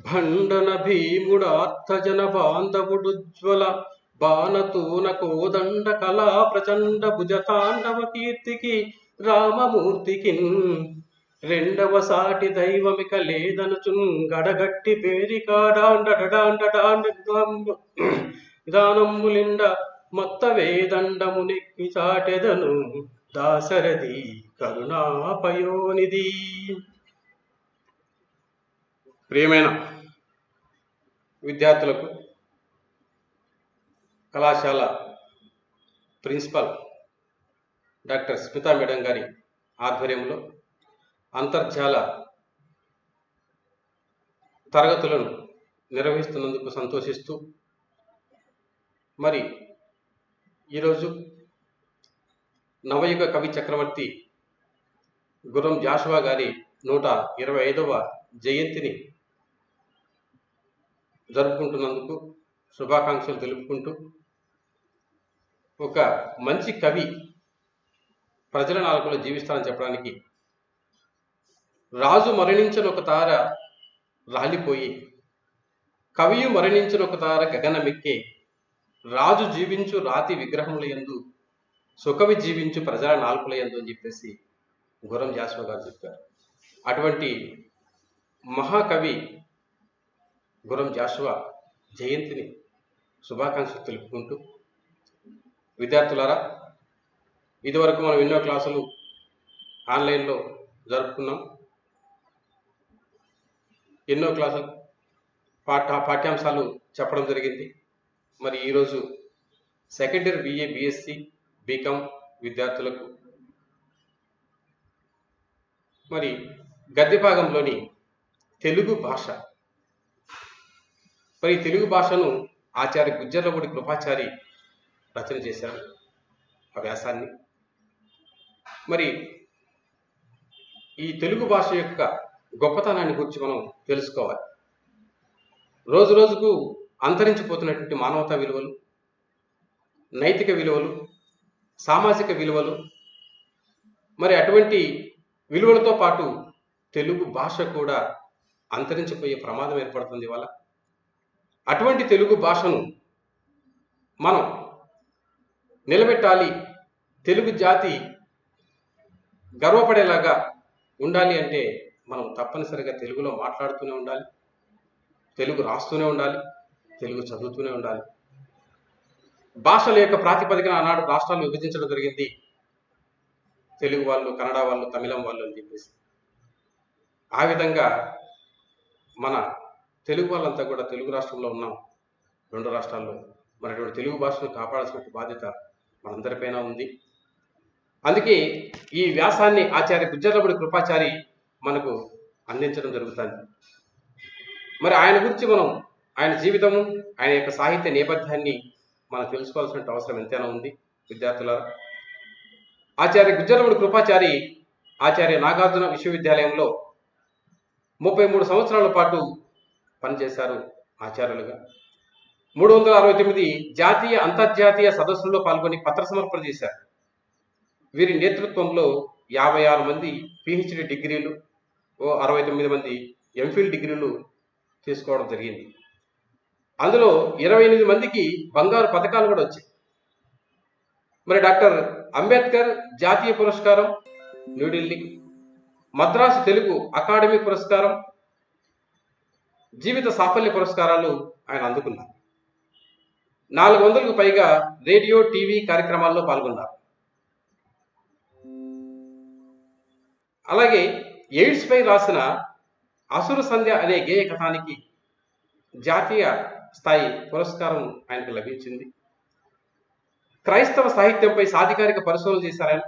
భండన భీముడార్థజన బాంధవుడుజ్వల బాణతూన కోదండ కళా ప్రచండ భుజతాండవ కీర్తికి రామమూర్తికి రెండవ సాటి దైవమిక లేదనుచున్ గడగట్టి పేరికాడాండడాండడాండ మొత్త వేదండము నెక్కి చాటెదను దాశరథి కరుణాపయోనిధి. ప్రియమైన విద్యార్థులకు కళాశాల ప్రిన్సిపల్ డాక్టర్ స్మితా మేడం గారి ఆధ్వర్యంలో అంతర్జాల తరగతులను నిర్వహిస్తున్నందుకు సంతోషిస్తూ మరి ఈరోజు నవయుగ కవి చక్రవర్తి గుర్రం జాషువా గారి 125వ జయంతిని జరుపుకుంటున్నందుకు శుభాకాంక్షలు తెలుపుకుంటూ, ఒక మంచి కవి ప్రజల నాలుకలో జీవిస్తానని చెప్పడానికి రాజు మరణించిన ఒక తార రాలిపోయి, కవియు మరణించిన ఒక తార గగనమెక్కే, రాజు జీవించు రాతి విగ్రహముల యందు సుకవి జీవించు ప్రజల నాలుకల యందు అని చెప్పేసి గుర్రం జాషువా గారు చెప్పారు. అటువంటి మహాకవి గుర్రం జాషువా జయంతిని శుభాకాంక్షలు తెలుపుకుంటూ, విద్యార్థులారా, ఇదివరకు మనం ఎన్నో క్లాసులు ఆన్లైన్లో జరుపుకున్నాం. ఎన్నో క్లాసులు పాఠ్యాంశాలు చెప్పడం జరిగింది. మరి ఈరోజు second year BA BSc BCom విద్యార్థులకు మరి గద్య భాగంలోని తెలుగు భాష, మరి తెలుగు భాషను ఆచార్య గుజ్జర్లపూడి కృపాచారి రచన చేశారు ఆ వ్యాసాన్ని. మరి ఈ తెలుగు భాష యొక్క గొప్పతనాన్ని గురించి మనం తెలుసుకోవాలి. రోజు రోజుకు అంతరించిపోతున్నటువంటి మానవతా విలువలు, నైతిక విలువలు, సామాజిక విలువలు, మరి అటువంటి విలువలతో పాటు తెలుగు భాష కూడా అంతరించిపోయే ప్రమాదం ఏర్పడుతుంది ఇవాళ. అటువంటి తెలుగు భాషను మనం నిలబెట్టాలి, తెలుగు జాతి గర్వపడేలాగా ఉండాలి అంటే మనం తప్పనిసరిగా తెలుగులో మాట్లాడుతూనే ఉండాలి, తెలుగు రాస్తూనే ఉండాలి, తెలుగు చదువుతూనే ఉండాలి. భాషల యొక్క ప్రాతిపదికన ఆనాడు రాష్ట్రాలు విభజించడం జరిగింది. తెలుగు వాళ్ళు, కన్నడ వాళ్ళు, తమిళం వాళ్ళు అని చెప్పేసి. ఆ విధంగా మన తెలుగు వాళ్ళంతా కూడా తెలుగు రాష్ట్రంలో ఉన్నాం, 2 రాష్ట్రాల్లో. మరి అటువంటి తెలుగు భాషను కాపాడాల్సిన బాధ్యత మనందరిపైన ఉంది. అందుకే ఈ వ్యాసాన్ని ఆచార్య గుజ్జర్లపూడి కృపాచారి మనకు అందించడం జరుగుతుంది. మరి ఆయన గురించి మనం, ఆయన జీవితము, ఆయన యొక్క సాహిత్య నేపథ్యాన్ని మనం తెలుసుకోవాల్సిన అవసరం ఎంతైనా ఉంది విద్యార్థులారా. ఆచార్య గుజ్జర్లపూడి కృపాచారి ఆచార్య నాగార్జున విశ్వవిద్యాలయంలో 33 సంవత్సరాల పాటు పనిచేశారు ఆచార్యులుగా. 369 జాతీయ అంతర్జాతీయ సదస్సుల్లో పాల్గొని పత్ర సమర్పణ చేశారు. వీరి నేతృత్వంలో 56 మంది PhD డిగ్రీలు, 69 మంది MPhil డిగ్రీలు తీసుకోవడం జరిగింది. అందులో 28 మందికి బంగారు పథకాలు కూడా వచ్చాయి. మరి డాక్టర్ అంబేద్కర్ జాతీయ పురస్కారం న్యూఢిల్లీ, మద్రాసు తెలుగు అకాడమీ పురస్కారం, జీవిత సాఫల్య పురస్కారాలు ఆయన అందుకున్నారు. 400కు పైగా రేడియో, టీవీ కార్యక్రమాల్లో పాల్గొన్నారు. అలాగే ఎయిడ్స్ పై రాసిన అసుర సంధ్య అనే గేయ కథానికి జాతీయ స్థాయి పురస్కారం ఆయనకు లభించింది. క్రైస్తవ సాహిత్యంపై సాధికారిక పరిశోధన చేశారాయన.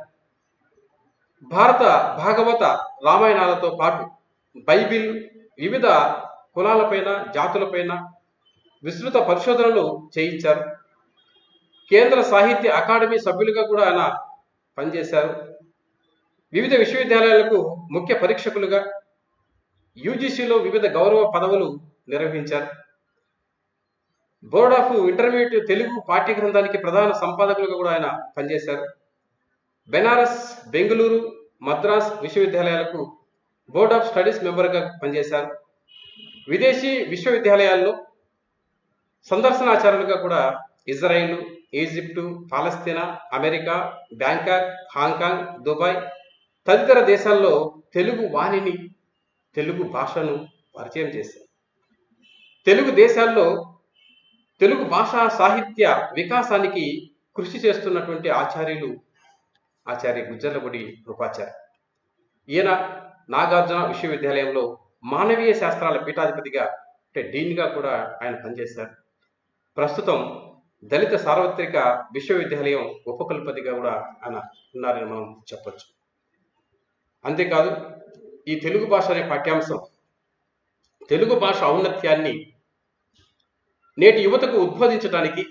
భారత భాగవత రామాయణాలతో పాటు బైబిల్, వివిధ కులాలపైన, జాతులపైన విస్తృత పరిశోధనలు చేయించారు. కేంద్ర సాహిత్య అకాడమీ సభ్యులుగా కూడా ఆయన పనిచేశారు. వివిధ విశ్వవిద్యాలయాలకు ముఖ్య పరీక్షకులుగా, UGCలో వివిధ గౌరవ పదవులు నిర్వహించారు. బోర్డ్ ఆఫ్ ఇంటర్మీడియట్ తెలుగు పాఠ్య గ్రంథానికి ప్రధాన సంపాదకులుగా కూడా ఆయన పనిచేశారు. బెనారస్, బెంగళూరు, మద్రాస్ విశ్వవిద్యాలయాలకు బోర్డ్ ఆఫ్ స్టడీస్ మెంబర్గా పనిచేశారు. విదేశీ విశ్వవిద్యాలయాల్లో సందర్శనాచార్యులుగా కూడా ఇజ్రాయిల్, ఈజిప్టు, పాలస్తీనా, అమెరికా, బ్యాంకాక్, హాంకాంగ్, దుబాయ్ తదితర దేశాల్లో తెలుగు వాణిని, తెలుగు భాషను పరిచయం చేశారు. తెలుగు దేశాల్లో తెలుగు భాషా సాహిత్య వికాసానికి కృషి చేస్తున్నటువంటి ఆచార్య గుజ్జర్లపూడి కృపాచార్య. ఈయన నాగార్జున విశ్వవిద్యాలయంలో మానవీయ శాస్త్రాల పీఠాధిపతిగా అంటే డీన్గా కూడా ఆయన పనిచేశారు. ప్రస్తుతం దళిత సార్వత్రిక విశ్వవిద్యాలయం ఉపకులపతిగా కూడా ఆయన ఉన్నారని మనం చెప్పొచ్చు. అంతేకాదు, ఈ తెలుగు భాష అనే పాఠ్యాంశం తెలుగు భాష ఔన్నత్యాన్ని నేటి యువతకు ఉద్బోధించడానికి,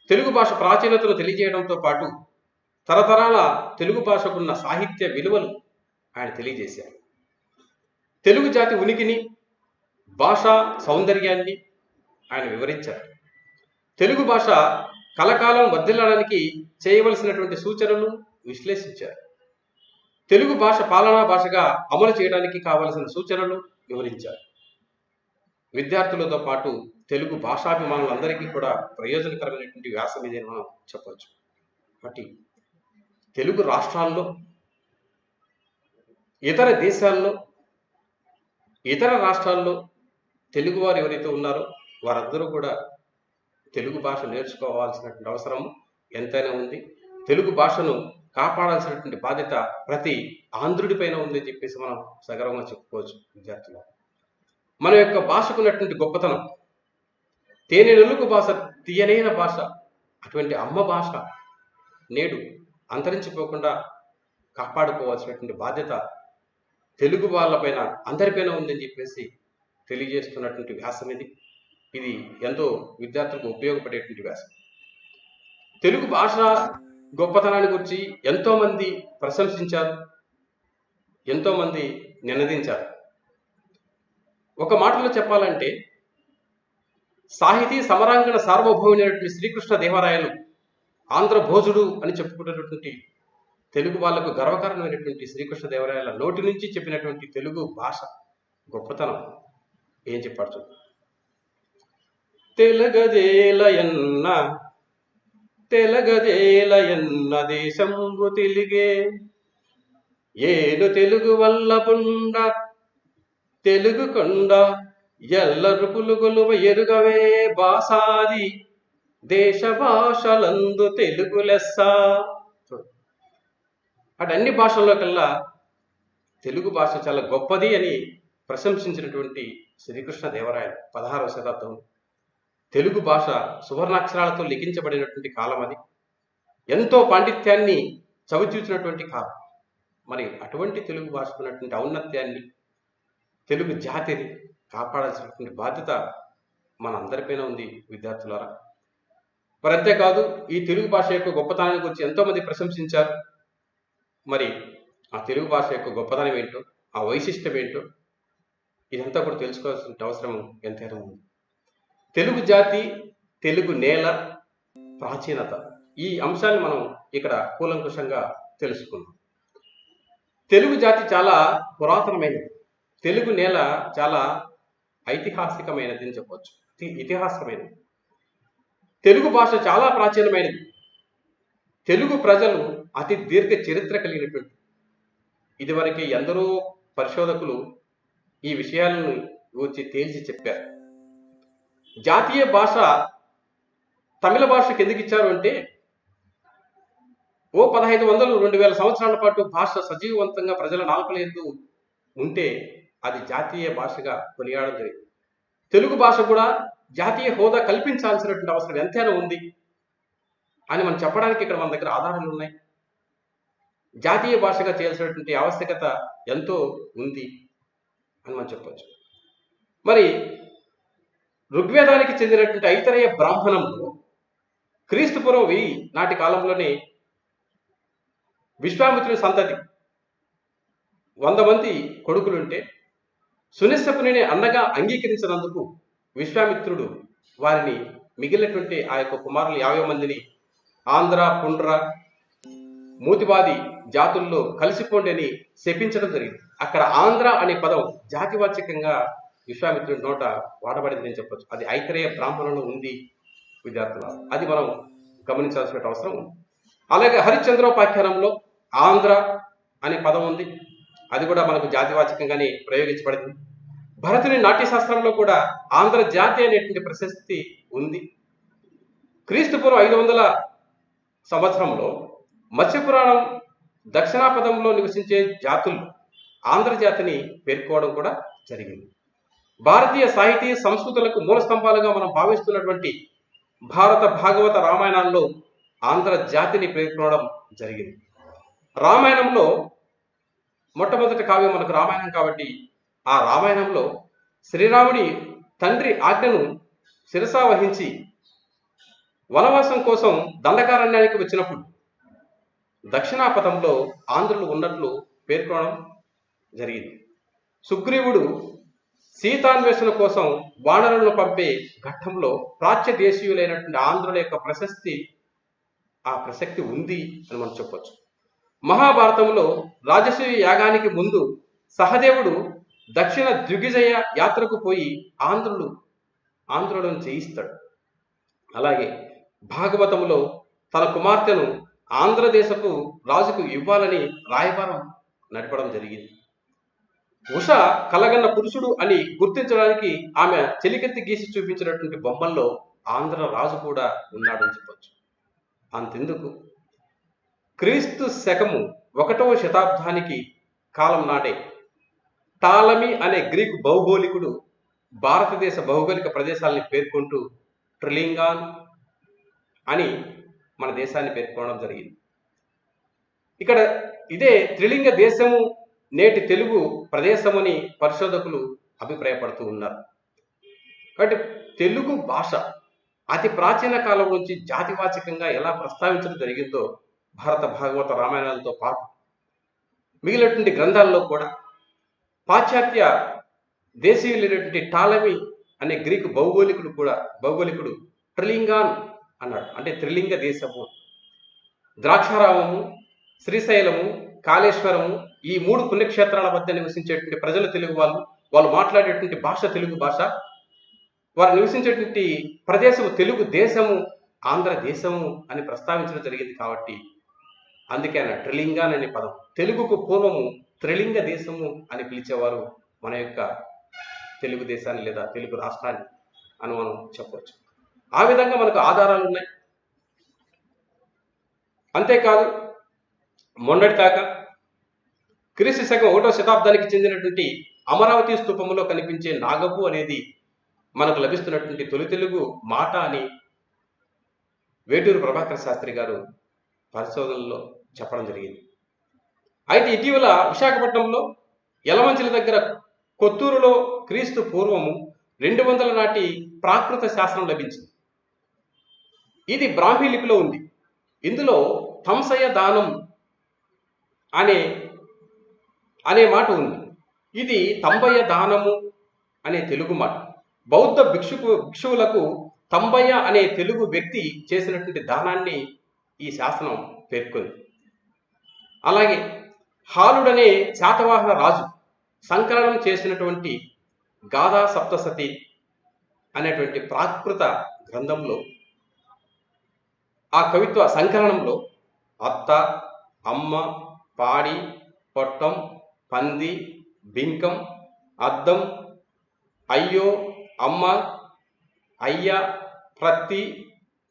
తెలుగు భాష ప్రాచీనతను తెలియజేయడంతో పాటు తరతరాల తెలుగు భాషకున్న సాహిత్య విలువలు ఆయన తెలియజేశారు. తెలుగు జాతి ఉనికిని, భాషా సౌందర్యాన్ని ఆయన వివరించారు. తెలుగు భాష కలకాలం వర్ధిల్లడానికి చేయవలసినటువంటి సూచనలు విశ్లేషించారు. తెలుగు భాష పాలనా భాషగా అమలు చేయడానికి కావలసిన సూచనలు వివరించారు. విద్యార్థులతో పాటు తెలుగు భాషాభిమానులందరికీ కూడా ప్రయోజనకరమైనటువంటి వ్యాసం ఇదే మనం చెప్పవచ్చు. కాబట్టి తెలుగు రాష్ట్రాల్లో, ఇతర దేశాల్లో, ఇతర రాష్ట్రాల్లో తెలుగువారు ఎవరైతే ఉన్నారో వారందరూ కూడా తెలుగు భాష నేర్చుకోవాల్సినటువంటి అవసరం ఎంతైనా ఉంది. తెలుగు భాషను కాపాడాల్సినటువంటి బాధ్యత ప్రతి ఆంధ్రుడి పైన ఉందని చెప్పేసి మనం సగర్వంగా చెప్పుకోవచ్చు. విద్యార్థులు, మన యొక్క భాషకు ఉన్నటువంటి గొప్పతనం, తేనె నలుగు భాష, తీయనైన భాష, అటువంటి అమ్మ భాష నేడు అంతరించిపోకుండా కాపాడుకోవాల్సినటువంటి బాధ్యత తెలుగు వాళ్ళపైన, అందరిపైన ఉందని చెప్పేసి తెలియజేస్తున్నటువంటి వ్యాసం ఇది ఎంతో విద్యార్థులకు ఉపయోగపడేటువంటి వ్యాసం. తెలుగు భాష గొప్పతనాన్ని గురించి ఎంతోమంది ప్రశంసించారు, ఎంతోమంది నినదించారు. ఒక మాటలో చెప్పాలంటే, సాహితీ సమరాంగణ సార్వభౌమైనటువంటి శ్రీకృష్ణ దేవరాయలు ఆంధ్ర భోజుడు అని చెప్పుకున్నటువంటి తెలుగు వాళ్లకు గర్వకారణమైనటువంటి శ్రీకృష్ణ దేవరాయల నోటి నుంచి చెప్పినటువంటి తెలుగు భాష గొప్పతనం ఏం చెప్పాడు? తెలుగదేలయన్న తెలగదేలయన్న దేశంబు తెలుగే, ఏను తెలుగు వల్ల పుండ తెలుగు కొండ, ఎల్లరు పులుగులువ ఎరుగవే భాషాది, దేశ భాషలందు తెలుగు లెస్స. అటు అన్ని భాషల్లో కల్లా తెలుగు భాష చాలా గొప్పది అని ప్రశంసించినటువంటి శ్రీకృష్ణ దేవరాయలు 16వ శతాబ్దం. తెలుగు భాష సువర్ణాక్షరాలతో లిఖించబడినటువంటి కాలం అది. ఎంతో పాండిత్యాన్ని చవిచూచినటువంటి కాలం. మరి అటువంటి తెలుగు భాషకు ఉన్నటువంటి ఔన్నత్యాన్ని, తెలుగు జాతిని కాపాడాల్సినటువంటి బాధ్యత మన అందరిపైన ఉంది విద్యార్థులారా. మరి అంతేకాదు, ఈ తెలుగు భాష యొక్క గొప్పతనాన్ని గురించి ఎంతోమంది ప్రశంసించారు. మరి ఆ తెలుగు భాష యొక్క గొప్పతనం ఏంటో, ఆ వైశిష్టం ఏంటో ఇదంతా కూడా తెలుసుకోవాల్సిన అవసరం ఎంతైనా ఉంది. తెలుగు జాతి, తెలుగు నేల, ప్రాచీనత, ఈ అంశాన్ని మనం ఇక్కడ కూలంకుషంగా తెలుసుకున్నాం. తెలుగు జాతి చాలా పురాతనమైనది, తెలుగు నేల చాలా ఐతిహాసికమైనది అని చెప్పవచ్చు, ఇతిహాసమైనది. తెలుగు భాష చాలా ప్రాచీనమైనది. తెలుగు ప్రజలు అతి దీర్ఘ చరిత్ర కలిగినటువంటి, ఇదివరకే ఎందరో పరిశోధకులు ఈ విషయాలను గురించి తేల్చి చెప్పారు. జాతీయ భాష తమిళ భాషకు ఎందుకు ఇచ్చారు అంటే, 1500-2000 సంవత్సరాల పాటు భాష సజీవవంతంగా ప్రజల నాలుకల యందు ఉంటే అది జాతీయ భాషగా కొనియాడడం జరిగింది. తెలుగు భాష కూడా జాతీయ హోదా కల్పించాల్సినటువంటి అవసరం ఎంతైనా ఉంది అని మనం చెప్పడానికి ఇక్కడ మన దగ్గర ఆధారాలు ఉన్నాయి. జాతీయ భాషగా చేయాల్సినటువంటి ఆవశ్యకత ఎంతో ఉంది అని మనం చెప్పవచ్చు. మరి ఋగ్వేదానికి చెందినటువంటి ఐతరేయ బ్రాహ్మణంలో క్రీస్తుపూర్వం 1000 నాటి కాలంలోనే విశ్వామిత్రుని సంతతి 100 మంది కొడుకులుంటే సునిశపుని అన్నగా అంగీకరించినందుకు విశ్వామిత్రుడు వారిని, మిగిలినటువంటి ఆ యొక్క కుమారులు 50 మందిని ఆంధ్ర, పుండ్ర, మూతివాది జాతుల్లో కలిసిపోండి అని శపించడం జరిగింది. అక్కడ ఆంధ్ర అనే పదం జాతివాచకంగా విశ్వామిత్రుడి నోట వాడబడింది అని చెప్పొచ్చు. అది ఐతరేయ బ్రాహ్మణంలో ఉంది విద్యార్థుల, అది మనం గమనించాల్సిన అవసరం ఉంది. అలాగే హరిశ్చంద్రోపాఖ్యానంలో ఆంధ్ర అనే పదం ఉంది, అది కూడా మనకు జాతివాచకంగానే ప్రయోగించబడింది. భరతుని నాట్యశాస్త్రంలో కూడా ఆంధ్ర జాతి అనేటువంటి ప్రశస్తి ఉంది. క్రీస్తుపూర్వం 500 సంవత్సరంలో మత్స్యపురాణం దక్షిణాపథంలో నివసించే జాతుల్లో ఆంధ్రజాతిని పేర్కోవడం కూడా జరిగింది. భారతీయ సాహితీ సంస్కృతులకు మూల స్తంభాలుగా మనం భావిస్తున్నటువంటి భారత భాగవత రామాయణాల్లో ఆంధ్ర జాతిని పేర్కొనడం జరిగింది. రామాయణంలో మొట్టమొదటి కావ్యం మనకు రామాయణం కాబట్టి ఆ రామాయణంలో శ్రీరాముడి తండ్రి ఆజ్ఞను శిరసా వహించి వనవాసం కోసం దండకారణ్యానికి వచ్చినప్పుడు దక్షిణాపథంలో ఆంధ్రులు ఉన్నట్లు పేర్కొనడం జరిగింది. సుగ్రీవుడు సీతాన్వేషణ కోసం వానరులను పంపే ఘట్టంలో ప్రాచ్య దేశీయులైనటువంటి ఆంధ్రుల యొక్క ప్రసక్తి ఉంది అని మనం చెప్పొచ్చు. మహాభారతంలో రాజసూయ యాగానికి ముందు సహదేవుడు దక్షిణ దిగ్విజయ యాత్రకు పోయి ఆంధ్రులను జయిస్తాడు. అలాగే భాగవతంలో తన కుమార్తెను ఆంధ్రదేశపు రాజుకు ఇవ్వాలని రాయబారం నడపడం జరిగింది. ఉష కలగన్న పురుషుడు అని గుర్తించడానికి ఆమె చెలికెత్తి గీసి చూపించినటువంటి బొమ్మల్లో ఆంధ్ర రాజు కూడా ఉన్నాడని చెప్పొచ్చు. అంతెందుకు, క్రీస్తు శకము 1వ శతాబ్దానికి కాలం నాడే టాలమీ అనే గ్రీకు భౌగోళికుడు భారతదేశ భౌగోళిక ప్రదేశాలని పేర్కొంటూ ట్రిలింగాన్ అని మన దేశాన్ని పేర్కొనడం జరిగింది. ఇక్కడ ఇదే త్రిలింగ దేశము నేటి తెలుగు ప్రదేశమని పరిశోధకులు అభిప్రాయపడుతూ ఉన్నారు. కాబట్టి తెలుగు భాష అతి ప్రాచీన కాలం నుంచి జాతివాచకంగా ఎలా ప్రస్తావించడం జరిగిందో భారత భాగవత రామాయణాలతో పాటు మిగిలినటువంటి గ్రంథాల్లో కూడా పాశ్చాత్య దేశీయులైనటువంటి టాలమీ అనే గ్రీకు భౌగోళికుడు ట్రిలింగాన్ అన్నాడు. అంటే త్రిలింగ దేశము. ద్రాక్షారామము, శ్రీశైలము, కాళేశ్వరము ఈ 3 పుణ్యక్షేత్రాల మధ్య నివసించేటువంటి ప్రజలు తెలుగు వాళ్ళు మాట్లాడేటువంటి భాష తెలుగు భాష, వారు నివసించేటువంటి ప్రదేశము తెలుగు దేశము, ఆంధ్ర దేశము అని ప్రస్తావించడం జరిగింది. కాబట్టి అందుకే ఆయన ట్రిలింగాన్ అనే పదం. తెలుగుకు పూర్వము త్రిలింగ దేశము అని పిలిచేవారు మన యొక్క తెలుగు దేశాన్ని లేదా తెలుగు రాష్ట్రాన్ని అని మనం చెప్పవచ్చు. ఆ విధంగా మనకు ఆధారాలు ఉన్నాయి. అంతేకాదు, మొన్నటి దాకా క్రీస్తు శకం 1వ శతాబ్దానికి చెందినటువంటి అమరావతి స్తూపంలో కనిపించే నాగపు అనేది మనకు లభిస్తున్నటువంటి తొలి తెలుగు మాట అని వేటూరు ప్రభాకర్ శాస్త్రి గారు పరిశోధనలో చెప్పడం జరిగింది. అయితే ఇటీవల విశాఖపట్నంలో యలమంచిల దగ్గర కొత్తూరులో క్రీస్తు పూర్వము 200 నాటి ప్రాకృత శాస్త్రం లభించింది. ఇది బ్రాహ్మీ లిపిలో ఉంది. ఇందులో తంసయ దానం అనే మాట ఉంది. ఇది తంబయ దానము అనే తెలుగు మాట. బౌద్ధ భిక్షువులకు తంబయ అనే తెలుగు వ్యక్తి చేసినటువంటి దానాన్ని ఈ శాసనం పేర్కొంది. అలాగే హాలుడనే శాతవాహన రాజు సంకలనం చేసినటువంటి గాథా సప్తసతి అనేటువంటి ప్రాకృత గ్రంథంలో ఆ కవిత్వ సంకలనంలో అత్త, అమ్మ, పాడి, పొట్టం, పంది, బింకం, అద్దం, అయ్యో, అమ్మ, అయ్య, ప్రత్తి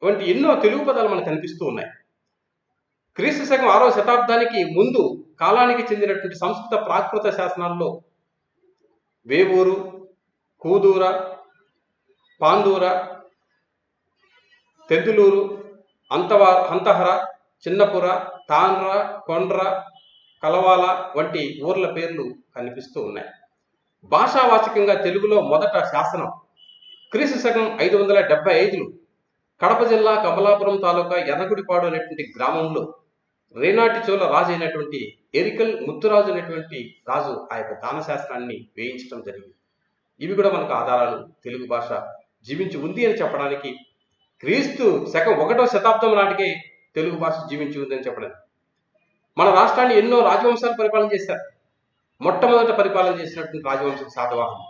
వంటి ఎన్నో తెలుగు పదాలు మనకు కనిపిస్తూ ఉన్నాయి. క్రీస్తు శకం 6వ శతాబ్దానికి ముందు కాలానికి చెందినటువంటి సంస్కృత ప్రాకృత శాసనాల్లో వేవూరు, కూదూర, పాందూర, తెందులూరు, హంతహర, చిన్నపుర, తాన్ర, కొండ్ర, కలవాల వంటి ఊర్ల పేర్లు కనిపిస్తూ ఉన్నాయి. భాషావాచకంగా తెలుగులో మొదట శాసనం క్రీస్తు శకం 575లో కడప జిల్లా కమలాపురం తాలూకా ఎర్రగుడిపాడు అనేటువంటి గ్రామంలో రేనాటి చోళ రాజు అయినటువంటి ఎరికల్ ముత్తురాజు అనేటువంటి రాజు ఆ యొక్క దాన శాస్త్రాన్ని వేయించడం జరిగింది. ఇవి కూడా మనకు ఆధారాలు. తెలుగు భాష జీవించి ఉంది అని చెప్పడానికి క్రీస్తు శకం 1వ శతాబ్దం నాటికే తెలుగు భాష జీవించి ఉంది అని చెప్పడానికి. మన రాష్ట్రాన్ని ఎన్నో రాజవంశాలు పరిపాలన చేశారు. మొట్టమొదట పరిపాలన చేసినటువంటి రాజవంశం శాతవాహనం.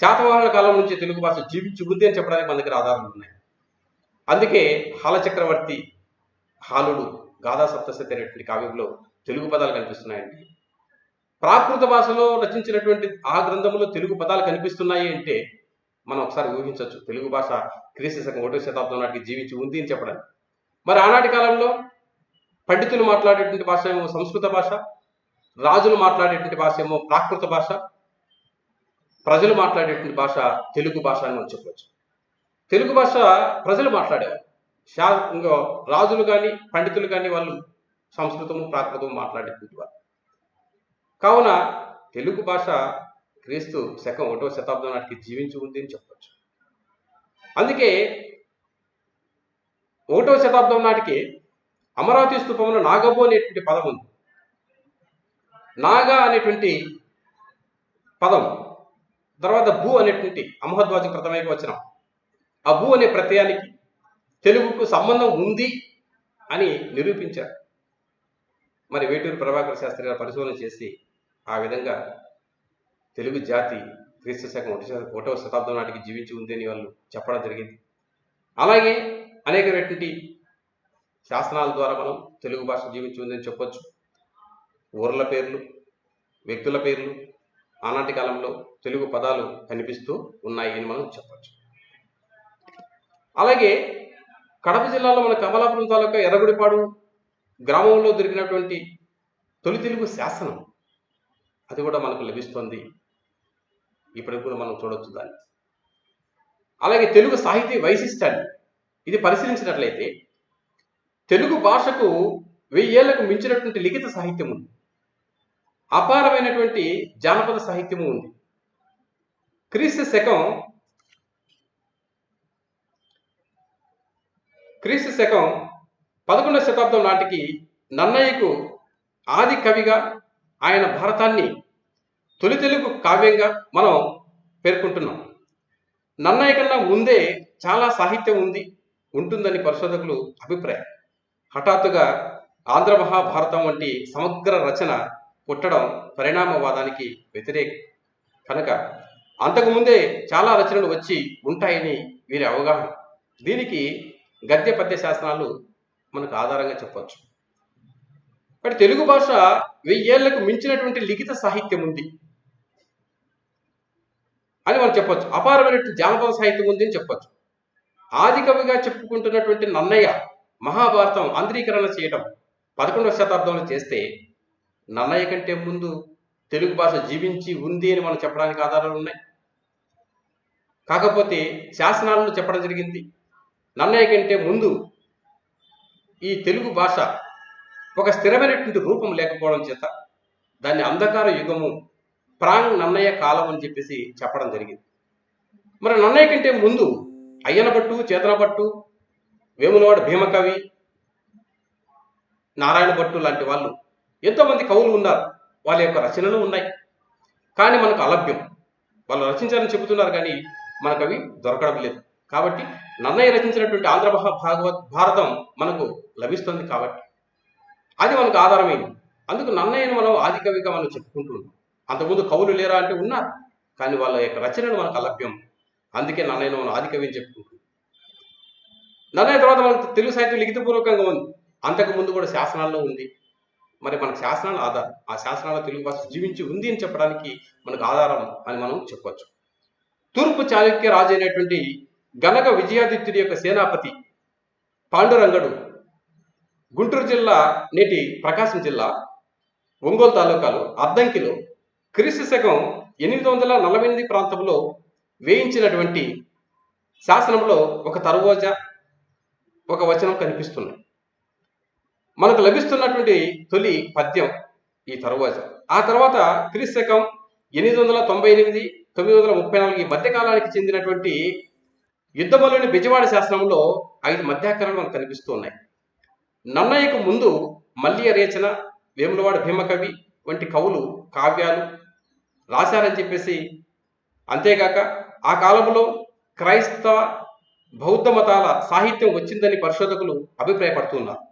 శాతవాహనుల కాలం నుంచి తెలుగు భాష జీవించి ఉంది అని చెప్పడానికి మన దగ్గర ఆధారాలు ఉన్నాయి. అందుకే హాల చక్రవర్తి హాలుడు గాథా సప్తశతి అనేటువంటి కావ్యంలో తెలుగు పదాలు కనిపిస్తున్నాయండి. ప్రాకృత భాషలో రచించినటువంటి ఆ గ్రంథంలో తెలుగు పదాలు కనిపిస్తున్నాయి అంటే మనం ఒకసారి ఊహించవచ్చు తెలుగు భాష క్రీస్తు శకం 1వ శతాబ్దం నాటికి జీవించి ఉంది అని చెప్పడానికి. మరి ఆనాటి కాలంలో పండితులు మాట్లాడేటువంటి భాష ఏమో సంస్కృత భాష, రాజులు మాట్లాడేటువంటి భాష ఏమో ప్రాకృత భాష, ప్రజలు మాట్లాడేటువంటి భాష తెలుగు భాష అని మనం చెప్పవచ్చు. తెలుగు భాష ప్రజలు మాట్లాడేవారు. ఇంకో రాజులు కానీ పండితులు కానీ వాళ్ళు సంస్కృతము ప్రాకృతము మాట్లాడేటువంటి వారు. కావున తెలుగు భాష క్రీస్తు శకం 1వ శతాబ్దం నాటికి జీవించి ఉంది అని చెప్పవచ్చు. అందుకే 1వ శతాబ్దం నాటికి అమరావతి స్తూపంలో నాగబు అనేటువంటి పదం ఉంది. నాగా అనేటువంటి పదం తర్వాత భూ అనేటువంటి అమహద్వాజ ప్రథమైకి వచ్చిన ఆ భూ అనే ప్రత్యయానికి తెలుగుకు సంబంధం ఉంది అని నిరూపించారు. మరి వేటూరి ప్రభాకర శాస్త్రి గారు పరిశోధన చేసి ఆ విధంగా తెలుగు జాతి క్రీస్తు శకం 1వ శతాబ్దం నాటికి జీవించి ఉంది అని వాళ్ళు చెప్పడం జరిగింది. అలాగే అనేకమైనటువంటి శాసనాల ద్వారా మనం తెలుగు భాష జీవించి ఉందని చెప్పొచ్చు. ఊర్ల పేర్లు, వ్యక్తుల పేర్లు ఆనాటి కాలంలో తెలుగు పదాలు కనిపిస్తూ ఉన్నాయి అని మనం చెప్పచ్చు. అలాగే కడప జిల్లాలో మన కమలాపురం తాలూకా ఎర్రగుడిపాడు గ్రామంలో దొరికినటువంటి తొలి తెలుగు శాసనం అది కూడా మనకు లభిస్తుంది. ఇప్పటికి కూడా మనం చూడవచ్చు దాన్ని. అలాగే తెలుగు సాహితీ వైశిష్టాన్ని ఇది పరిశీలించినట్లయితే తెలుగు భాషకు 1000 ఏళ్లకు మించినటువంటి లిఖిత సాహిత్యం ఉంది. అపారమైనటువంటి జానపద సాహిత్యము ఉంది. క్రీస్తు శకం 11వ శతాబ్దం నాటికి నన్నయ్యకు ఆది కవిగా ఆయన భారతాన్ని తొలి తెలుగు కావ్యంగా మనం పేర్కొంటున్నాం. నన్నయ్య కన్నా ముందే చాలా సాహిత్యం ఉంటుందని పరిశోధకులు అభిప్రాయం. హఠాత్తుగా ఆంధ్ర మహాభారతం వంటి సమగ్ర రచన పుట్టడం పరిణామవాదానికి వ్యతిరేకం కనుక అంతకుముందే చాలా రచనలు వచ్చి ఉంటాయని వీరి అవగాహన. దీనికి గద్య పద్య శాస్త్రాలు మనకు ఆధారంగా చెప్పవచ్చు. కానీ తెలుగు భాష 1000 ఏళ్లకు మించినటువంటి లిఖిత సాహిత్యం ఉంది అని మనం చెప్పొచ్చు. అపారమైనటువంటి జానపద సాహిత్యం ఉంది అని చెప్పొచ్చు. ఆది కవిగా చెప్పుకుంటున్నటువంటి నన్నయ్య మహాభారతం ఆంధ్రీకరణ చేయడం 11వ శతాబ్దంలో చేస్తే నన్నయ్య కంటే ముందు తెలుగు భాష జీవించి ఉంది అని మనం చెప్పడానికి ఆధారాలు ఉన్నాయి. కాకపోతే శాసనాలను చెప్పడం జరిగింది. నన్నయ్య కంటే ముందు ఈ తెలుగు భాష ఒక స్థిరమైనటువంటి రూపం లేకపోవడం చేత దాన్ని అంధకార యుగము ప్రాంగ్ నన్నయ్య కాలం అని చెప్పేసి చెప్పడం జరిగింది. మరి నన్నయ్య కంటే ముందు అయ్యనభట్టు, చేతనభట్టు, వేములవాడ భీమకవి, నారాయణ భట్టు లాంటి వాళ్ళు ఎంతోమంది కవులు ఉన్నారు. వాళ్ళ యొక్క రచనలు ఉన్నాయి. కానీ మనకు అలభ్యం. వాళ్ళు రచించారని చెబుతున్నారు కానీ మనకు అవి దొరకడం లేదు. కాబట్టి నన్నయ్య రచించినటువంటి ఆంధ్ర భారతం మనకు లభిస్తుంది కాబట్టి అది మనకు ఆధారమైంది. అందుకు నన్నయ్యను మనం ఆది కవిగా మనం చెప్పుకుంటున్నాం. అంతకుముందు కవులు లేరా అంటే ఉన్నారు, కానీ వాళ్ళ యొక్క రచనలు మనకు అలభ్యం. అందుకే నన్నయ్యను మనం ఆది కవి అని చెప్పుకుంటున్నాం. నన్నయ్య తర్వాత మనకు తెలుగు సాహిత్యం లిఖితపూర్వకంగా ఉంది. అంతకుముందు కూడా శాసనాల్లో ఉంది. మరి మనకు శాసనాల ఆధారం, ఆ శాసనాల తెలుగు భాష జీవించి ఉంది అని చెప్పడానికి మనకు ఆధారం అని మనం చెప్పవచ్చు. తూర్పు చాళుక్య రాజు అయినటువంటి గనక విజయాదిత్యుడి యొక్క సేనాపతి పాండురంగడు గుంటూరు జిల్లా నేటి ప్రకాశం జిల్లా ఒంగోలు తాలూకాలో అద్దంకిలో క్రీస్తు శకం 848 ప్రాంతంలో వేయించినటువంటి శాసనంలో ఒక తరువోజ ఒక వచనం కనిపిస్తున్నాయి. మనకు లభిస్తున్నటువంటి తొలి పద్యం ఈ తరువోజ. ఆ తర్వాత క్రీస్తు శకం 898 934 ఈ మధ్యకాలానికి చెందినటువంటి యుద్ధమల్లుని బెజవాడ శాసనంలో 5 మధ్యాకరణలు మనకు కనిపిస్తూ ఉన్నాయి. నన్నయ్యకు ముందు మల్లియ రేచన, వేములవాడ భీమకవి వంటి కవులు కావ్యాలు రాశారని చెప్పేసి, అంతేగాక ఆ కాలంలో క్రైస్తవ బౌద్ధ మతాల సాహిత్యం వచ్చిందని పరిశోధకులు అభిప్రాయపడుతున్నారు.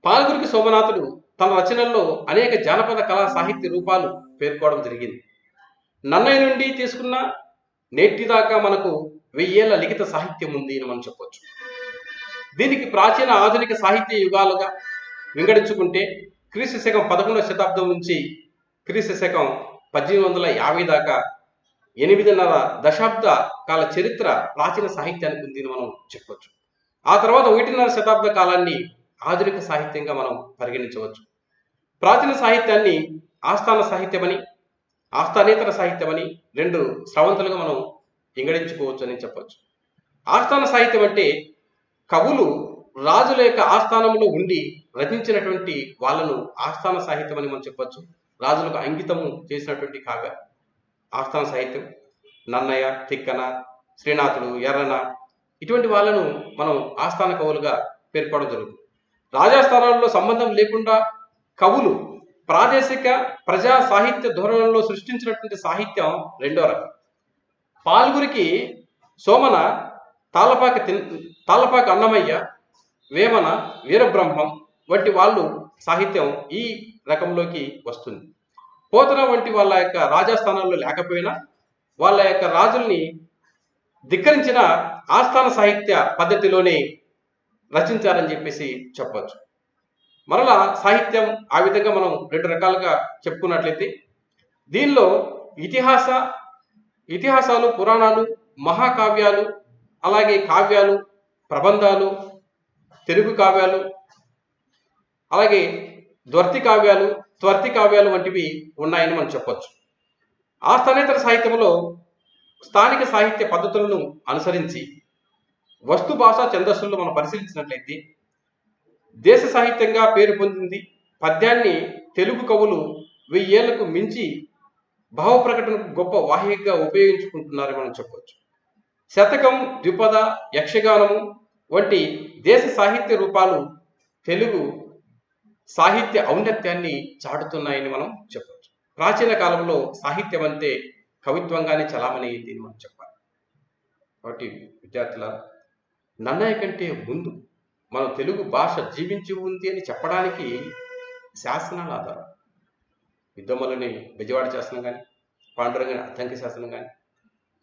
పాల్గురికి సోమనాథుడు తన రచనల్లో అనేక జానపద కళా సాహిత్య రూపాలు పేర్కోవడం జరిగింది. నన్నయ్య నుండి తీసుకున్న నేటిదాకా మనకు 1000 ఏళ్ల లిఖిత సాహిత్యం ఉంది అని మనం చెప్పొచ్చు. దీనికి ప్రాచీన ఆధునిక సాహిత్య యుగాలుగా వింగడించుకుంటే క్రీస్తు శకం 11వ శతాబ్దం నుంచి క్రీస్తు శకం 1850 దాకా 8.5 దశాబ్ద కాల చరిత్ర ప్రాచీన సాహిత్యానికి ఉంది అని మనం చెప్పొచ్చు. ఆ తర్వాత 1.5 శతాబ్ద కాలాన్ని ఆధునిక సాహిత్యంగా మనం పరిగణించవచ్చు. ప్రాచీన సాహిత్యాన్ని ఆస్థాన సాహిత్యమని, ఆస్థానేతర సాహిత్యమని 2 స్రవంతులుగా మనం వింగడించుకోవచ్చు అని చెప్పొచ్చు. ఆస్థాన సాహిత్యం అంటే కవులు రాజుల యొక్క ఆస్థానంలో ఉండి రచించినటువంటి వాళ్ళను ఆస్థాన సాహిత్యం అని మనం చెప్పొచ్చు. రాజులకు అంకితము చేసినటువంటి కావ్య ఆస్థాన సాహిత్యం. నన్నయ్య, తిక్కన, శ్రీనాథుడు, ఎర్రన ఇటువంటి వాళ్ళను మనం ఆస్థాన కవులుగా పేర్కోవడం జరుగుతుంది. రాజాస్థానాల్లో సంబంధం లేకుండా కవులు ప్రాదేశిక ప్రజా సాహిత్య ధోరణిలో సృష్టించినటువంటి సాహిత్యం రెండో రకం. పాల్గురికి సోమన, తాళ్ళపాక అన్నమయ్య, వేమన, వీరబ్రహ్మం వంటి వాళ్ళు సాహిత్యం ఈ రకంలోకి వస్తుంది. పోతన వంటి వాళ్ళ యొక్క రాజాస్థానాల్లో లేకపోయినా వాళ్ళ యొక్క రాజుల్ని ధిక్కరించిన ఆస్థాన సాహిత్య పద్ధతిలోనే రచించారని చెప్పేసి చెప్పవచ్చు. మరలా సాహిత్యం ఆ విధంగా మనం 2 రకాలుగా చెప్పుకున్నట్లయితే దీనిలో ఇతిహాసాలు, పురాణాలు, మహాకావ్యాలు, అలాగే కావ్యాలు, ప్రబంధాలు, తెలుగు కావ్యాలు, అలాగే త్వర్తి కావ్యాలు వంటివి ఉన్నాయని మనం చెప్పొచ్చు. ఆస్థానేతర సాహిత్యంలో స్థానిక సాహిత్య పద్ధతులను అనుసరించి వస్తు భాషా ఛందస్సులను మనం పరిశీలించినట్లయితే దేశ సాహిత్యంగా పేరు పొందింది. పద్యాన్ని తెలుగు కవులు 1000 ఏళ్లకు మించి భావ ప్రకటనకు గొప్ప వాహికగా ఉపయోగించుకుంటున్నారని మనం చెప్పవచ్చు. శతకం, ద్విపద, యక్షగానము వంటి దేశ సాహిత్య రూపాలు తెలుగు సాహిత్య ఔన్నత్యాన్ని చాటుతున్నాయని మనం చెప్పవచ్చు. ప్రాచీన కాలంలో సాహిత్యం అంటే కవిత్వంగానే చలామణి అయింది అని మనం చెప్పాలి. కాబట్టి విద్యార్థుల నన్నయ్య కంటే ముందు మన తెలుగు భాష జీవించి ఉంది అని చెప్పడానికి శాసనాల ఆధారం. యుద్ధములని బెజవాడ శాసనం కానీ, పాండురంగని అద్దంకి శాసనం కానీ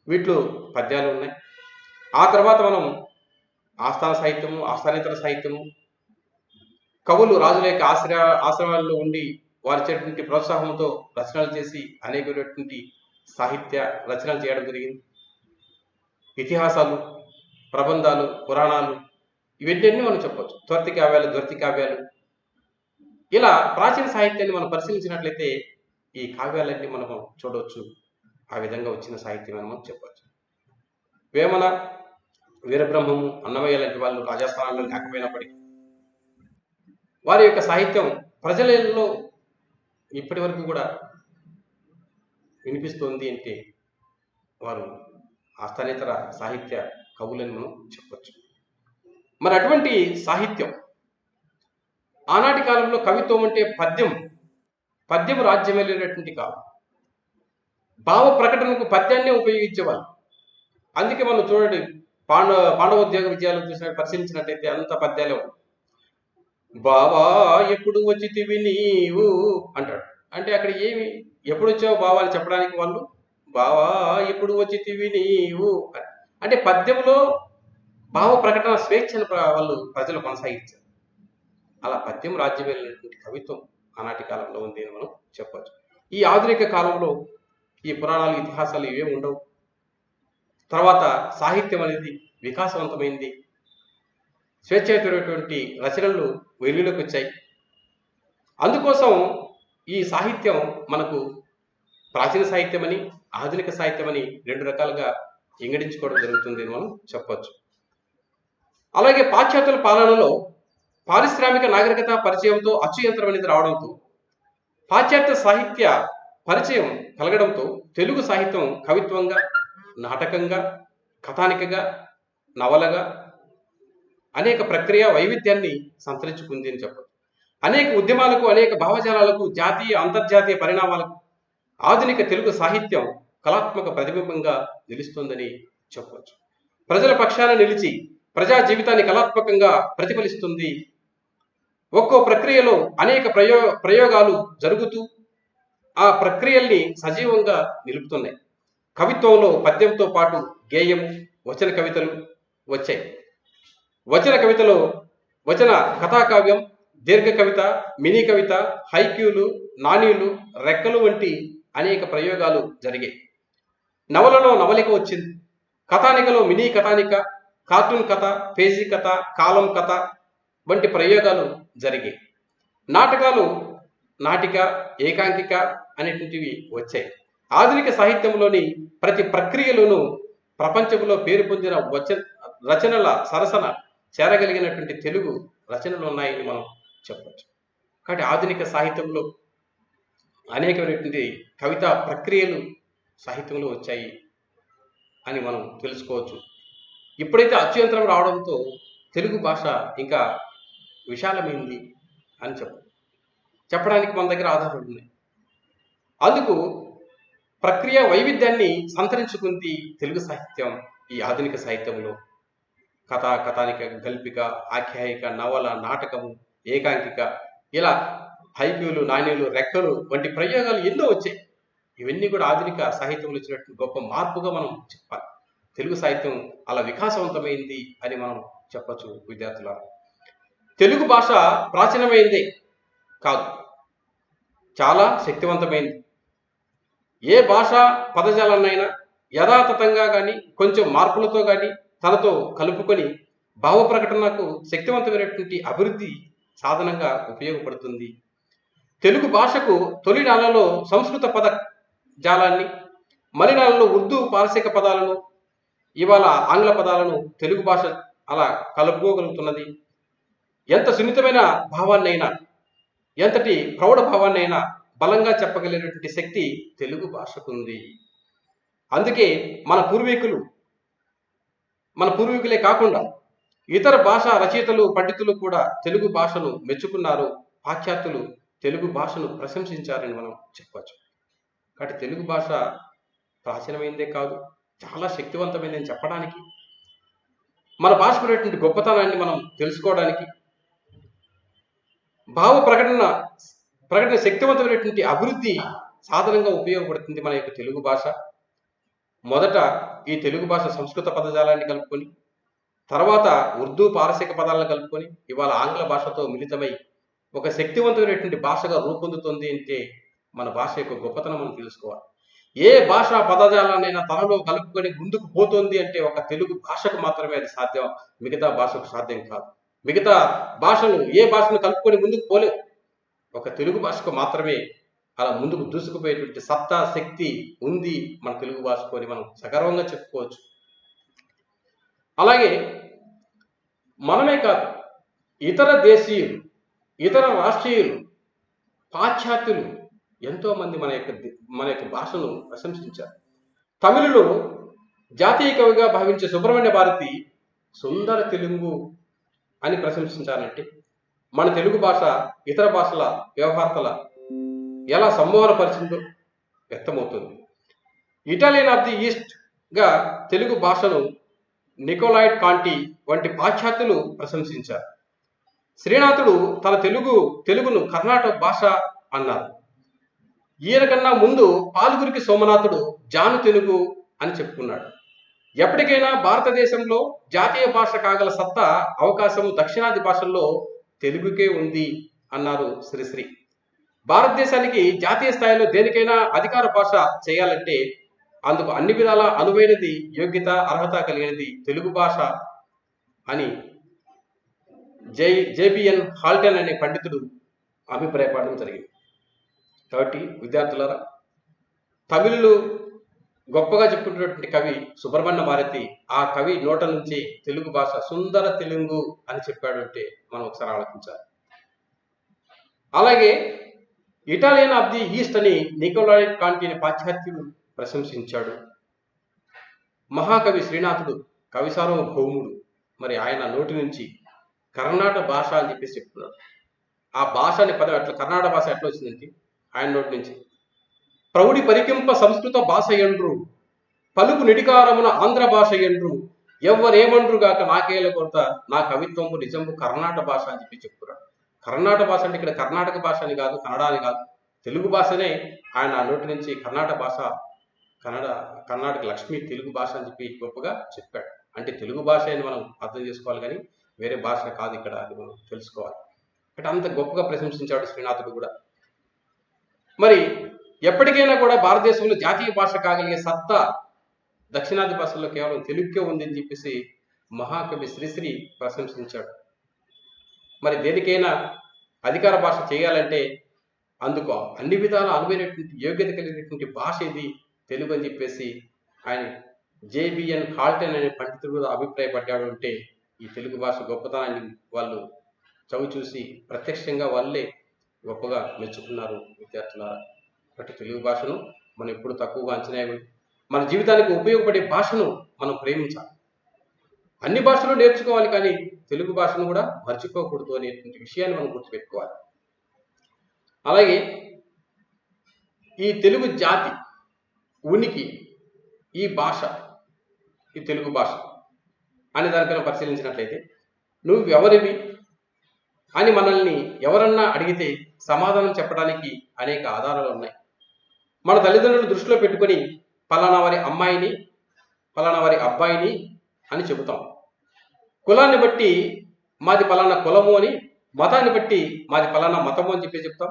వీటిలో పద్యాలు ఉన్నాయి. ఆ తర్వాత మనం ఆస్థాన సాహిత్యము, ఆస్థానేతర సాహిత్యము, కవులు రాజుల యొక్క ఆశ్రమాల్లో ఉండి వారిచేటువంటి ప్రోత్సాహంతో రచనలు చేసి అనేకమైనటువంటి సాహిత్య రచనలు చేయడం జరిగింది. ఇతిహాసాలు, ప్రబంధాలు, పురాణాలు ఇవన్నీ మనం చెప్పవచ్చు. త్వర్తి కావ్యాలు ఇలా ప్రాచీన సాహిత్యాన్ని మనం పరిశీలించినట్లయితే ఈ కావ్యాలన్నీ మనము చూడవచ్చు. ఆ విధంగా వచ్చిన సాహిత్యం అని మనం చెప్పవచ్చు. వేమన, వీరబ్రహ్మము, అన్నమయ్య లాంటి వాళ్ళు రాజాస్థానాల్లో లేకపోయినప్పటికీ వారి యొక్క సాహిత్యం ప్రజలలో ఇప్పటి వరకు కూడా వినిపిస్తుంది అంటే వారు ఆస్థానేతర సాహిత్య కవులని మనం చెప్పవచ్చు. మరి అటువంటి సాహిత్యం ఆనాటి కాలంలో కవిత్వం అంటే పద్యం రాజ్యం వెళ్ళినటువంటి కాలం. భావ ప్రకటనకు పద్యాన్నే ఉపయోగించేవాళ్ళు. అందుకే మనం చూడండి పాండవోద్యోగ విజయాలు పరిశీలించినట్టయితే అంత పద్యాలే బావా ఎప్పుడు వచ్చితివి నీవు అంటాడు. అంటే అక్కడ ఏమి ఎప్పుడు వచ్చావు బావా అని చెప్పడానికి వాళ్ళు బావా ఎప్పుడు వచ్చితివి నీవు అంటే పద్యంలో భావ ప్రకటన స్వేచ్ఛను వాళ్ళు ప్రజలు కొనసాగించారు. అలా పద్యం రాజ్యం వెళ్ళినటువంటి కవిత్వం ఆనాటి కాలంలో ఉంది అని మనం చెప్పవచ్చు. ఈ ఆధునిక కాలంలో ఈ పురాణాలు, ఇతిహాసాలు ఇవేమి ఉండవు. తర్వాత సాహిత్యం అనేది వికాసవంతమైంది. స్వేచ్ఛాయుతమైనటువంటి రచనలు వెలుగులోకి వచ్చాయి. అందుకోసం ఈ సాహిత్యం మనకు ప్రాచీన సాహిత్యమని, ఆధునిక సాహిత్యమని 2 రకాలుగా వింగడించుకోవడం జరుగుతుంది అని మనం చెప్పవచ్చు. అలాగే పాశ్చాత్యుల పాలనలో పారిశ్రామిక నాగరికత పరిచయంతో అచ్చు యంత్రం అనేది రావడంతో పాశ్చాత్య సాహిత్య పరిచయం కలగడంతో తెలుగు సాహిత్యం కవిత్వంగా, నాటకంగా, కథానికగా, నవలగా అనేక ప్రక్రియ వైవిధ్యాన్ని సంతరించుకుంది అని చెప్పచ్చు. అనేక ఉద్యమాలకు, అనేక భావజాలాలకు, జాతీయ అంతర్జాతీయ పరిణామాలకు ఆధునిక తెలుగు సాహిత్యం కళాత్మక ప్రతిబింబంగా నిలుస్తుందని చెప్పవచ్చు. ప్రజల పక్షాన నిలిచి ప్రజా జీవితాన్ని కళాత్మకంగా ప్రతిఫలిస్తుంది ఒక్కో ప్రక్రియలో అనేక ప్రయోగాలు జరుగుతూ ఆ ప్రక్రియల్ని సజీవంగా నిలుపుతున్నాయి. కవిత్వంలో పద్యంతో పాటు గేయము, వచన కవితలు వచ్చాయి. వచన కవితలో వచన కథాకావ్యం, దీర్ఘ కవిత, మినీ కవిత, హైక్యూలు, నాణ్యులు, రెక్కలు వంటి అనేక ప్రయోగాలు జరిగాయి. నవలలో నవలిక వచ్చింది. కథానికలో మినీ కథానిక, కార్టూన్ కథ, పేజీ కథ, కాలం కథ వంటి ప్రయోగాలు జరిగాయి. నాటకాలు నాటిక, ఏకాంకిక అనేటువంటివి వచ్చాయి. ఆధునిక సాహిత్యంలోని ప్రతి ప్రక్రియలోనూ ప్రపంచంలో పేరు పొందిన రచనల సరసన చేరగలిగినటువంటి తెలుగు రచనలు ఉన్నాయని మనం చెప్పవచ్చు. కాబట్టి ఆధునిక సాహిత్యంలో అనేకమైనటువంటి కవితా ప్రక్రియలు సాహిత్యంలో వచ్చాయి అని మనం తెలుసుకోవచ్చు. ఇప్పుడైతే అచ్యుయంత్రం రావడంతో తెలుగు భాష ఇంకా విశాలమైంది అని చెప్పడానికి మన దగ్గర ఆధారాలు ఉన్నాయి. అందుకు ప్రక్రియ వైవిధ్యాన్ని సంతరించుకుంది తెలుగు సాహిత్యం. ఈ ఆధునిక సాహిత్యంలో కథ, కథానిక, గల్పిక, ఆఖ్యాయిక, నవల, నాటకము, ఏకాంకిక, ఇలా హైక్యూలు, నాణ్యులు, రెక్కలు వంటి ప్రయోగాలు ఎన్నో వచ్చాయి. ఇవన్నీ కూడా ఆధునిక సాహిత్యంలో వచ్చినటువంటి గొప్ప మార్పుగా మనం చెప్పాలి. తెలుగు సాహిత్యం అలా వికాసవంతమైంది అని మనం చెప్పచ్చు విద్యార్థులారా. తెలుగు భాష ప్రాచీనమైందే కాదు, చాలా శక్తివంతమైంది. ఏ భాషా పదజాలన్నైనా యథాతథంగా కానీ కొంచెం మార్పులతో కానీ తనతో కలుపుకొని భావ ప్రకటనకు శక్తివంతమైనటువంటి అభివృద్ధి సాధనంగా ఉపయోగపడుతుంది. తెలుగు భాషకు తొలి నాళ్ళలో సంస్కృత పద జాలాన్ని, మలినాళ్ళలో ఉర్దూ పారసీక పదాలను, ఇవాళ ఆంగ్ల పదాలను తెలుగు భాష అలా కలుపుకోగలుగుతున్నది. ఎంత సున్నితమైన భావాన్నైనా, ఎంతటి ప్రౌఢ భావాన్నైనా బలంగా చెప్పగలిగినటువంటి శక్తి తెలుగు భాషకుంది. అందుకే మన పూర్వీకులే కాకుండా ఇతర భాషా రచయితలు, పండితులు కూడా తెలుగు భాషను మెచ్చుకున్నారు. పాశ్చాత్యులు తెలుగు భాషను ప్రశంసించారని మనం చెప్పవచ్చు. కాబట్టి తెలుగు భాష ప్రాచీనమైందే కాదు, చాలా శక్తివంతమైందని చెప్పడానికి, మన భాషకునేటువంటి గొప్పతనాన్ని మనం తెలుసుకోవడానికి, భావ ప్రకటన శక్తివంతమైనటువంటి అభివృద్ధి సాధనంగా ఉపయోగపడుతుంది మన యొక్క తెలుగు భాష. మొదట ఈ తెలుగు భాష సంస్కృత పదజాలాన్ని కలుపుకొని, తర్వాత ఉర్దూ పారసీక పదాలను కలుపుకొని, ఇవాళ ఆంగ్ల భాషతో మిళితమై ఒక శక్తివంతమైనటువంటి భాషగా రూపొందుతుంది అంటే మన భాష యొక్క గొప్పతనం మనం తెలుసుకోవాలి. ఏ భాషా పదజాలాన్నైనా తనలో కలుపుకొని ముందుకు పోతుంది అంటే ఒక తెలుగు భాషకు మాత్రమే అది సాధ్యం, మిగతా భాషకు సాధ్యం కాదు. మిగతా భాషలు ఏ భాషను కలుపుకొని ముందుకు పోలేవు. ఒక తెలుగు భాషకు మాత్రమే అలా ముందుకు దూసుకుపోయేటువంటి సత్తా, శక్తి ఉంది మన తెలుగు భాషకు అని మనం సగర్వంగా చెప్పుకోవచ్చు. అలాగే మనమే కాదు, ఇతర దేశీయులు, ఇతర రాష్ట్రీయులు, పాశ్చాత్యులు ఎంతోమంది మన యొక్క భాషను ప్రశంసించారు. తమిళులు జాతీయ కవిగా భావించే సుబ్రహ్మణ్య భారతి సుందర తెలుగు అని ప్రశంసించాలంటే మన తెలుగు భాష ఇతర భాషల వ్యవహార్తల ఎలా సంమోహనపరిచిందో వ్యక్తమవుతుంది. ఇటాలియన్ ఆఫ్ ది ఈస్ట్ గా తెలుగు భాషను నికోలాయిడ్ కాంటి వంటి పాశ్చాత్యులు ప్రశంసించారు. శ్రీనాథుడు తన తెలుగును కర్ణాటక భాష అన్నారు. ఈయన కన్నా ముందు పాల్గురికి సోమనాథుడు జాను తెలుగు అని చెప్పుకున్నాడు. ఎప్పటికైనా భారతదేశంలో జాతీయ భాష కాగల సత్తా, అవకాశం దక్షిణాది భాషల్లో తెలుగుకే ఉంది అన్నారు శ్రీశ్రీ. భారతదేశానికి జాతీయ స్థాయిలో దేనికైనా అధికార భాష చేయాలంటే అందుకు అన్ని విధాల అనువైనది, యోగ్యత, అర్హత కలిగినది తెలుగు భాష అని జేబిఎన్ హాల్టన్ అనే పండితుడు అభిప్రాయపడడం జరిగింది. కాబట్టి విద్యార్థులారా, తమిళులు గొప్పగా చెప్పుకున్నటువంటి కవి సుబ్రహ్మణ్య భారతి, ఆ కవి నోట నుంచి తెలుగు భాష సుందర తెలుగు అని చెప్పాడు అంటే మనం ఒకసారి ఆలోచించాలి. అలాగే ఇటాలియన్ ఆఫ్ ది ఈస్ట్ అని నికోలాయిడ్ కాంటిని పాశ్చాత్యుడు ప్రశంసించాడు. మహాకవి శ్రీనాథుడు కవి సార్వభౌముడు, మరి ఆయన నోటి నుంచి కర్ణాటక భాష అని చెప్పేసి చెప్తున్నాడు. ఆ భాష అనే పదం ఎట్లా, కర్ణాటక భాష ఎట్లా వచ్చిందంటే ఆయన నోటి నుంచి, ప్రౌఢి పరికింప సంస్కృత భాష ఎండ్రు, పలుకు నిడికారమున ఆంధ్ర భాష ఎండ్రు, ఎవ్వరేమండ్రు గాక నాకేల కొరత, నా కవిత్వము నిజంబు కర్ణాటక భాష అని చెప్పి చెప్తున్నాడు. కర్ణాటక భాష అంటే ఇక్కడ కర్ణాటక భాష అని కాదు, కన్నడ అని కాదు, తెలుగు భాషనే ఆయన నోటి నుంచి కర్ణాటక భాష, కర్ణాటక లక్ష్మి తెలుగు భాష అని చెప్పి గొప్పగా చెప్పాడు. అంటే తెలుగు భాష అని మనం అర్థం చేసుకోవాలి, కానీ వేరే భాష కాదు ఇక్కడ, అది మనం తెలుసుకోవాలి. అంటే అంత గొప్పగా ప్రశంసించాడు శ్రీనాథుడు కూడా. మరి ఎప్పటికైనా కూడా భారతదేశంలో జాతీయ భాష కాగలిగే సత్తా దక్షిణాది భాషల్లో కేవలం తెలుగుకే ఉందని చెప్పేసి మహాకవి శ్రీశ్రీ ప్రశంసించాడు. మరి దేనికైనా అధికార భాష చేయాలంటే అందుకు అన్ని విధాల అనువైనటువంటి యోగ్యత కలిగినటువంటి భాష ఇది తెలుగు అని చెప్పేసి ఆయన జేబిఎన్ హాల్టన్ అనే పండితుడు కూడా అభిప్రాయపడ్డాడు. అంటే ఈ తెలుగు భాష గొప్పతనాన్ని వాళ్ళు చవి చూసి ప్రత్యక్షంగా వాళ్ళే గొప్పగా మెచ్చుకున్నారు విద్యార్థులారా. కాబట్టి తెలుగు భాషను మనం ఎప్పుడు తక్కువగా అంచనా వేయకూడదు. మన జీవితానికి ఉపయోగపడే భాషను మనం ప్రేమించాలి. అన్ని భాషలు నేర్చుకోవాలి, కానీ తెలుగు భాషను కూడా మర్చిపోకూడదు అనేటువంటి విషయాన్ని మనం గుర్తుపెట్టుకోవాలి. అలాగే ఈ తెలుగు జాతి ఉనికి, ఈ భాష, ఈ తెలుగు భాష అనే దానిపైన పరిశీలించినట్లయితే, నువ్వు ఎవరివి అని మనల్ని ఎవరన్నా అడిగితే సమాధానం చెప్పడానికి అనేక ఆధారాలు ఉన్నాయి. మన తల్లిదండ్రులు దృష్టిలో పెట్టుకొని పలానా వారి అమ్మాయిని, పలానా వారి అబ్బాయిని అని చెబుతాం. కులాన్ని బట్టి మాది పలానా కులము అని, మతాన్ని బట్టి మాది పలానా మతము అని చెప్పి చెప్తాం.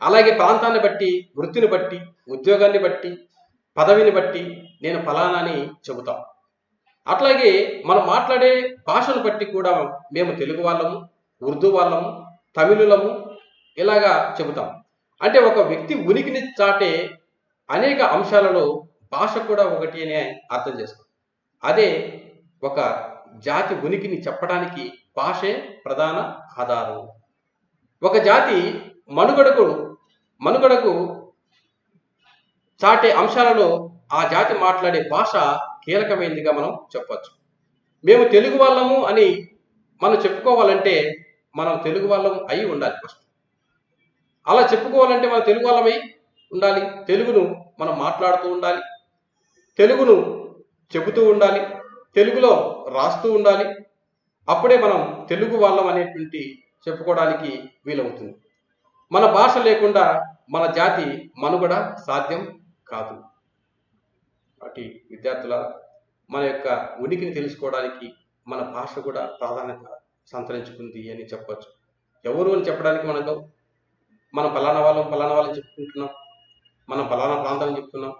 అలాగే ప్రాంతాన్ని బట్టి, వృత్తిని బట్టి, ఉద్యోగాన్ని బట్టి, పదవిని బట్టి నేను ఫలానా అని చెబుతాం. అట్లాగే మనం మాట్లాడే భాషను బట్టి కూడా మేము తెలుగు వాళ్ళము, ఉర్దూ వాళ్ళము, తమిళులము ఇలాగా చెబుతాం. అంటే ఒక వ్యక్తి ఉనికిని చాటే అనేక అంశాలలో భాష కూడా ఒకటి అని అర్థం చేసుకోం. అదే ఒక జాతి ఉనికిని చెప్పడానికి భాషే ప్రధాన ఆధారం. ఒక జాతి మనుగడకు చాటే అంశాలలో ఆ జాతి మాట్లాడే భాష కీలకమైనదిగా మనం చెప్పచ్చు. మేము తెలుగు వాళ్ళము అని మనం చెప్పుకోవాలంటే మనం తెలుగు వాళ్ళం అయి ఉండాలి ఫస్ట్. అలా చెప్పుకోవాలంటే మనం తెలుగు వాళ్ళమై ఉండాలి. తెలుగును మనం మాట్లాడుతూ ఉండాలి, తెలుగును చెబుతూ ఉండాలి, తెలుగులో రాస్తూ ఉండాలి. అప్పుడే మనం తెలుగు వాళ్ళం అనేటువంటి చెప్పుకోవడానికి వీలవుతుంది. మన భాష లేకుండా మన జాతి మనుగడ సాధ్యం కాదు. కాబట్టి విద్యార్థుల మన యొక్క ఉనికిని తెలుసుకోవడానికి మన భాష కూడా ప్రాధాన్యత సంతరించుకుంది అని చెప్పచ్చు. ఎవరు అని చెప్పడానికి మనం ఫలానా వాళ్ళని చెప్పుకుంటున్నాం, మనం ఫలానా ప్రాంతం చెప్తున్నాం,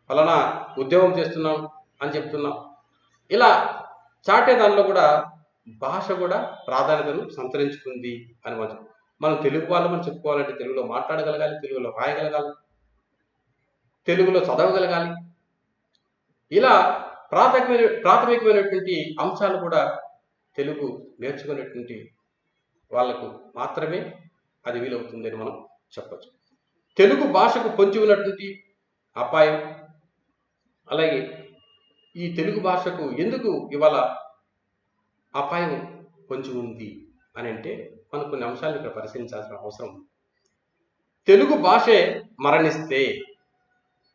ఫలానా ఉద్యోగం చేస్తున్నాం అని చెప్తున్నాం. ఇలా చాటే దానిలో కూడా భాష కూడా ప్రాధాన్యతను సంతరించుకుంది అని మనం తెలుగు వాళ్ళమని చెప్పుకోవాలంటే తెలుగులో మాట్లాడగలగాలి, తెలుగులో రాయగలగాలి, తెలుగులో చదవగలగాలి. ఇలా ప్రాథమికమైనటువంటి అంశాలు కూడా తెలుగు నేర్చుకునేటువంటి వాళ్లకు మాత్రమే అది వీలవుతుందని మనం చెప్పచ్చు. తెలుగు భాషకు పొంచి ఉన్నటువంటి అపాయం, అలాగే ఈ తెలుగు భాషకు ఎందుకు ఇవాళ అపాయం పొంచి ఉంది అని అంటే మనం కొన్ని అంశాలను ఇక్కడ పరిశీలించాల్సిన అవసరం ఉంది. తెలుగు భాషే మరణిస్తే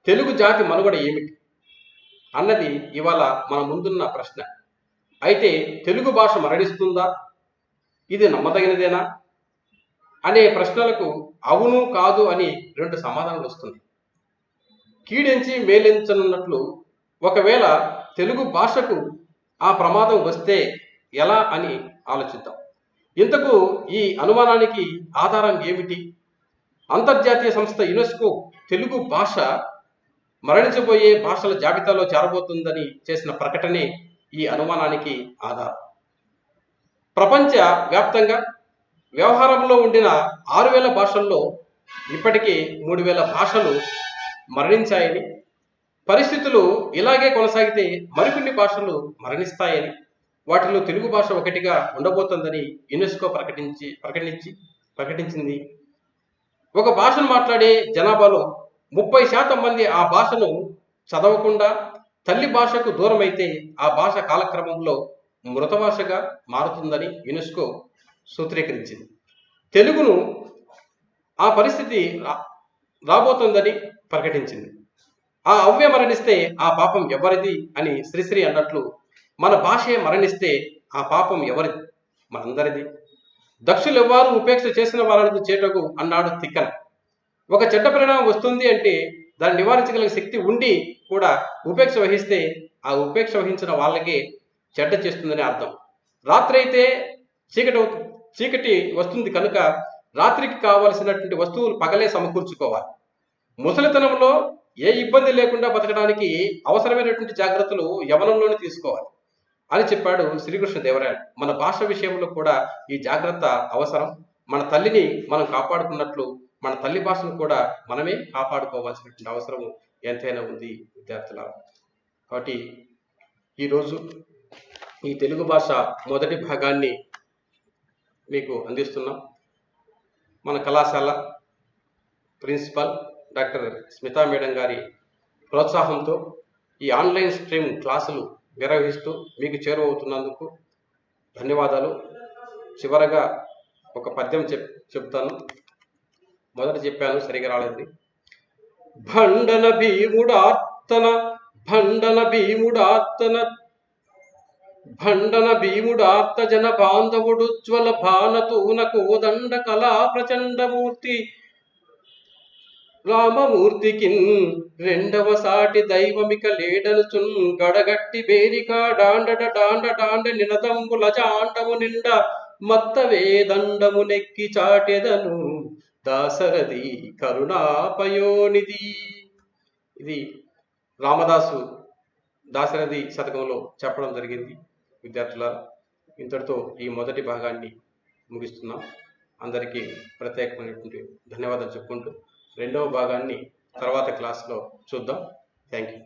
తెలుగు జాతి మనుగడ ఏమిటి అన్నది ఇవాళ మన ముందున్న ప్రశ్న. అయితే తెలుగు భాష మరణిస్తుందా, ఇది నమ్మదగినదేనా అనే ప్రశ్నలకు అవును కాదు అని రెండు సమాధానాలు వస్తుంది. కీడెంచి మేలెంచనున్నట్లు ఒకవేళ తెలుగు భాషకు ఆ ప్రమాదం వస్తే ఎలా అని ఆలోచిద్దాం. ఇంతకు ఈ అనుమానానికి ఆధారం ఏమిటి? అంతర్జాతీయ సంస్థ యునెస్కో తెలుగు భాష మరణించబోయే భాషల జాబితాలో చేరబోతుందని చేసిన ప్రకటనే ఈ అనుమానానికి ఆధారం. ప్రపంచ వ్యాప్తంగా వ్యవహారంలో ఉండిన 6,000 భాషల్లో ఇప్పటికీ 3,000 భాషలు మరణించాయని, పరిస్థితులు ఇలాగే కొనసాగితే మరికొన్ని భాషలు మరణిస్తాయని, వాటిలో తెలుగు భాష ఒకటిగా ఉండబోతుందని యునెస్కో ప్రకటించింది. ఒక భాషను మాట్లాడే జనాభాలో 30% మంది ఆ భాషను చదవకుండా తల్లి భాషకు దూరమైతే ఆ భాష కాలక్రమంలో మృత భాషగా మారుతుందని యునెస్కో సూత్రీకరించింది. తెలుగును ఆ పరిస్థితి రాబోతుందని ప్రకటించింది. ఆ అవ్య మరణిస్తే ఆ పాపం ఎవరిది అని శ్రీశ్రీ అన్నట్లు మన భాషే మరణిస్తే ఆ పాపం ఎవరిది? మనందరిది. దక్షులెవ్వారు ఉపేక్ష చేసిన వారని చేటకు అన్నాడు తిక్కన. ఒక చెడ్డ పరిణామం వస్తుంది అంటే దాన్ని నివారించగలిగే శక్తి ఉండి కూడా ఉపేక్ష వహిస్తే ఆ ఉపేక్ష వహించిన వాళ్ళకే చెడ్డ చేస్తుందని అర్థం. రాత్రి అయితే చీకటి వస్తుంది కనుక రాత్రికి కావలసినటువంటి వస్తువులు పగలే సమకూర్చుకోవాలి. ముసలితనంలో ఏ ఇబ్బంది లేకుండా బతకడానికి అవసరమైనటువంటి జాగ్రత్తలు యవనంలోనే తీసుకోవాలి అని చెప్పాడు శ్రీకృష్ణదేవరాయలు. మన భాష విషయంలో కూడా ఈ జాగ్రత్త అవసరం. మన తల్లిని మనం కాపాడుకున్నట్లు మన తల్లి భాషను కూడా మనమే కాపాడుకోవాల్సినటువంటి అవసరం ఎంతైనా ఉంది విద్యార్థుల. కాబట్టి ఈరోజు ఈ తెలుగు భాష మొదటి భాగాన్ని మీకు అందిస్తున్నాం. మన కళాశాల ప్రిన్సిపల్ డాక్టర్ స్మితా మేడం గారి ప్రోత్సాహంతో ఈ ఆన్లైన్ స్ట్రీమ్ క్లాసులు నిర్వహిస్తూ మీకు చేరువవుతున్నందుకు ధన్యవాదాలు. చివరగా ఒక పద్యం చెప్తాను. మొదట చెప్పాను, సరిగా రాలేదు. భండన భీముడార్తన జన బాంధవుడుజ్వల భానతూన కోదండ కళా ప్రచండమూర్తి రామమూర్తికిన్ రెండవ సాటి దైవమిక లేడనుచున్ గడగట్టి బేరికా డాండ నినదంబుల జాండము నిండ మత్తవే దండము నెక్కి చాటెదను దాశరథి కరుణాపయోనిధి. ఇది రామదాసు దాశరథి శతకంలో చెప్పడం జరిగింది. విద్యార్థుల, ఇంతటితో ఈ మొదటి భాగాన్ని ముగిస్తున్నాం. అందరికీ ప్రత్యేకమైనటువంటి ధన్యవాదాలు చెప్పుకుంటూ రెండవ భాగాన్ని తర్వాత క్లాస్లో చూద్దాం. Thank you.